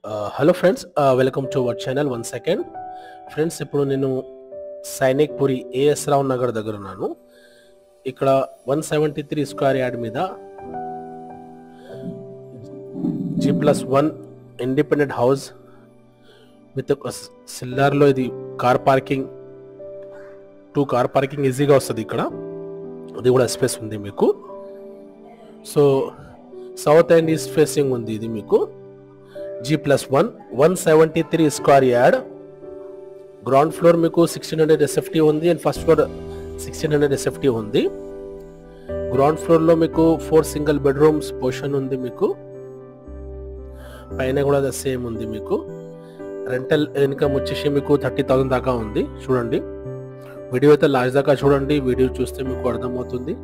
Hello friends, welcome to our channel. One second friends, ఇప్పుడు నేను సైనిక్ పురి as రావు నగర్ దగ్గర ఉన్నాను. ఇక్కడ 173 స్క్వేర్ యార్డ్ మీద G+1 ఇండిపెండెంట్ హౌస్ విత్ ఒక సిల్లార్లో ఇది కార్ పార్కింగ్, 2 కార్ పార్కింగ్ ఈజీగా వస్తుంది. ఇక్కడ అది కూడా స్పేస్ ఉంది మీకు. So south and east facing ఉంది. ఇది మీకు G+1 173 square yard. Ground floor మీకు 1600 SFT ఉంది అండ్ ఫస్ట్ ఫ్లోర్ 1600 SFT ఉంది. గ్రౌండ్ ఫ్లోర్ లో మీకు 4 సింగిల్ బెడ్రూమ్స్ పోర్షన్ ఉంది. మీకు పైన కూడా సేమ్ ఉంది. మీకు రెంటల్ ఇన్కమ్ వచ్చేసి మీకు 30,000 దాకా ఉంది. చూడండి, వీడియో అయితే లాస్ట్ దాకా చూడండి. వీడియో చూస్తే మీకు అర్థమవుతుంది.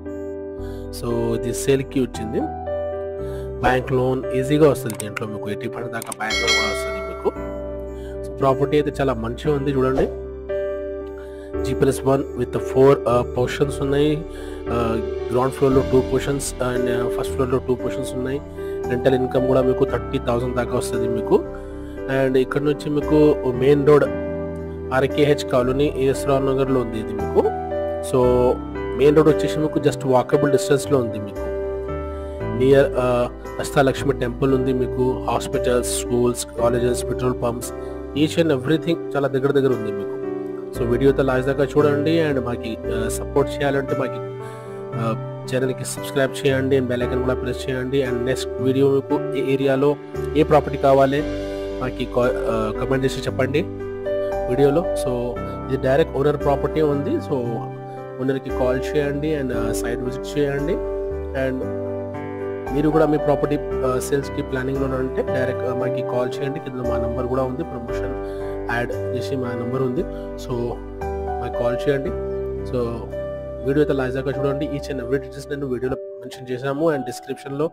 సో ఇది సేల్కి వచ్చింది. బ్యాంక్ లోన్ ఈజీగా వస్తుంది. దీంట్లో మీకు 80% దాకా బ్యాంక్ లోన్ కూడా వస్తుంది మీకు. సో ప్రాపర్టీ అయితే చాలా మంచిగా ఉంది. చూడండి, G+1 విత్ 4 పోర్షన్స్ ఉన్నాయి. గ్రౌండ్ ఫ్లోర్లో 2 పోర్షన్స్ అండ్ ఫస్ట్ ఫ్లోర్లో 2 పోర్షన్స్ ఉన్నాయి. రెంటల్ ఇన్కమ్ కూడా మీకు 30,000 దాకా వస్తుంది మీకు. అండ్ ఇక్కడ నుంచి మీకు main road RKH colony AS Rao నగర్లో ఉంది ఇది మీకు. సో మెయిన్ రోడ్ వచ్చేసి మీకు జస్ట్ వాకబుల్ డిస్టెన్స్లో ఉంది మీకు. నియర్ అష్టాలక్ష్మి టెంపుల్ ఉంది మీకు. Hospitals, schools, colleges, petrol pumps, each and everything చాలా దగ్గర ఉంది మీకు. సో వీడియోతో లాస్ట్ దాకా చూడండి. అండ్ మాకు సపోర్ట్ చేయాలంటే మాకు ఛానల్కి సబ్స్క్రైబ్ చేయండి అండ్ బెల్ ఐకాన్ కూడా ప్రెస్ చేయండి. అండ్ నెక్స్ట్ వీడియో మీకు ఏ ఏరియాలో ఏ ప్రాపర్టీ కావాలి మాకు కమెంట్ చేసి చెప్పండి వీడియోలో. సో ఇది డైరెక్ట్ ఓనర్ ప్రాపర్టీ ఉంది. సో ఓనర్కి కాల్ చేయండి అండ్ సైట్ విజిట్ చేయండి. అండ్ మీరు కూడా మీ ప్రాపర్టీ సేల్స్కి ప్లానింగ్లో ఉంటే డైరెక్ట్ మాకు కాల్ చేయండి. కింద మా నెంబర్ కూడా ఉంది, ప్రమోషన్ యాడ్ చేసి మా నెంబర్ ఉంది. సో మాకు కాల్ చేయండి. సో వీడియో అయితే లాస్ట్ దాకా చూడండి. ఈచ్ అండ్ ఎవ్రీ డీటెయిల్స్ నేను వీడియోలో మెన్షన్ చేశాము అండ్ డిస్క్రిప్షన్లో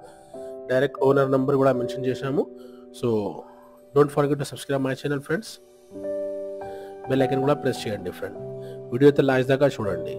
డైరెక్ట్ ఓనర్ నెంబర్ కూడా మెన్షన్ చేశాము. So don't forget to subscribe my channel friends. Bell icon కూడా ప్రెస్ చేయండి ఫ్రెండ్. వీడియో అయితే లాస్ట్ దాకా చూడండి.